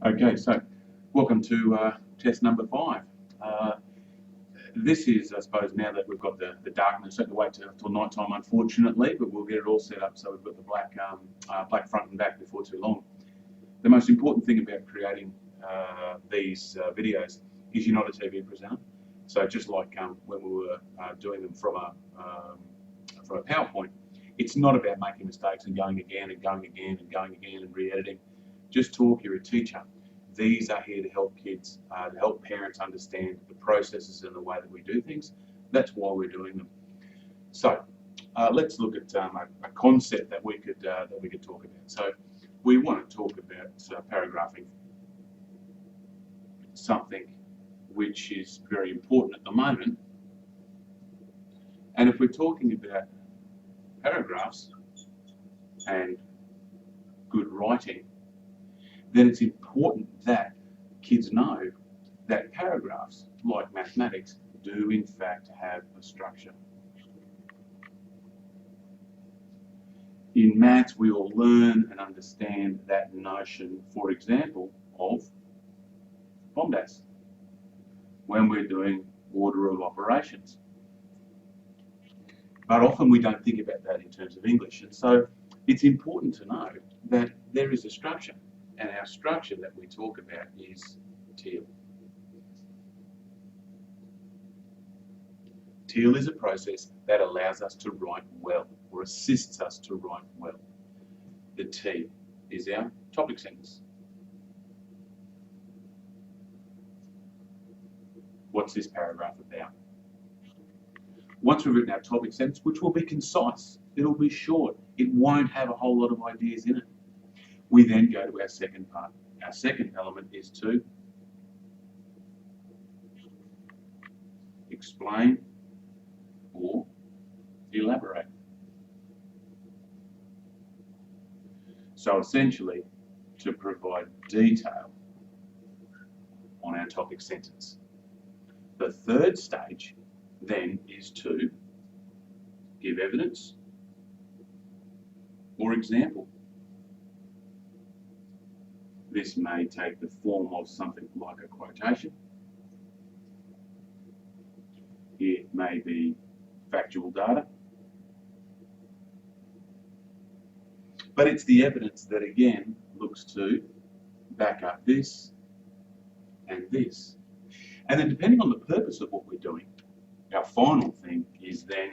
Okay, so welcome to test number 5. This is, I suppose, now that we've got the darkness, have to wait till night time, unfortunately, but we'll get it all set up so we've got the black front and back before too long. The most important thing about creating these videos is you're not a TV presenter. So just like when we were doing them from a PowerPoint, it's not about making mistakes and going again and going again and going again and re-editing. Just talk, you're a teacher. These are here to help kids, to help parents understand the processes and the way that we do things. That's why we're doing them. So let's look at a concept that we could talk about. So we want to talk about paragraphing, something which is very important at the moment. And if we're talking about paragraphs and good writing, then it's important that kids know that paragraphs, like mathematics, do in fact have a structure. In maths, we all learn and understand that notion, for example, of POMDAS, when we're doing order of operations. But often we don't think about that in terms of English, and so it's important to know that there is a structure. And our structure that we talk about is TEAL. TEAL is a process that allows us to write well, or assists us to write well. The T is our topic sentence. What's this paragraph about? Once we've written our topic sentence, which will be concise, it'll be short, it won't have a whole lot of ideas in it. We then go to our second part. Our second element is to explain or elaborate. So essentially, to provide detail on our topic sentence. The third stage then is to give evidence or example. This may take the form of something like a quotation. It may be factual data. But it's the evidence that, again, looks to back up this and this. And then depending on the purpose of what we're doing, our final thing is then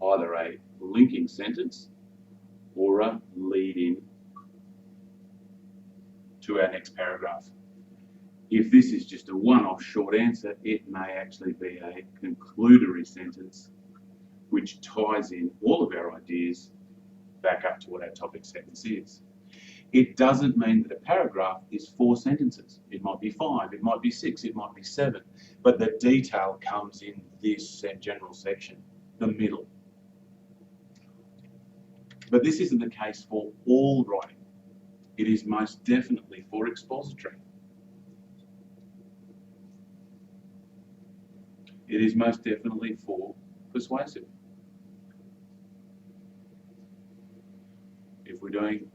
either a linking sentence or a lead-in to our next paragraph. If this is just a one-off short answer, it may actually be a conclusory sentence which ties in all of our ideas back up to what our topic sentence is. It doesn't mean that a paragraph is 4 sentences. It might be 5, it might be 6, it might be 7, but the detail comes in this general section, the middle. But this isn't the case for all writing. It is most definitely for expository. It is most definitely for persuasive. If we're doing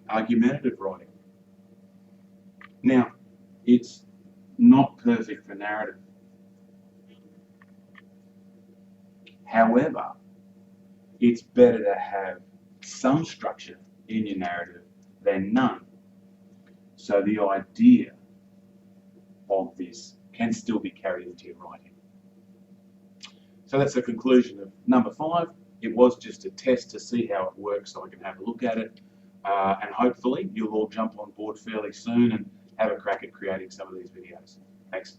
argumentative writing. Now, it's not perfect for narrative. However, it's better to have some structure in your narrative than none. So the idea of this can still be carried into your writing. So that's the conclusion of number 5. It was just a test to see how it works so I can have a look at it. And hopefully you'll all jump on board fairly soon and have a crack at creating some of these videos. Thanks.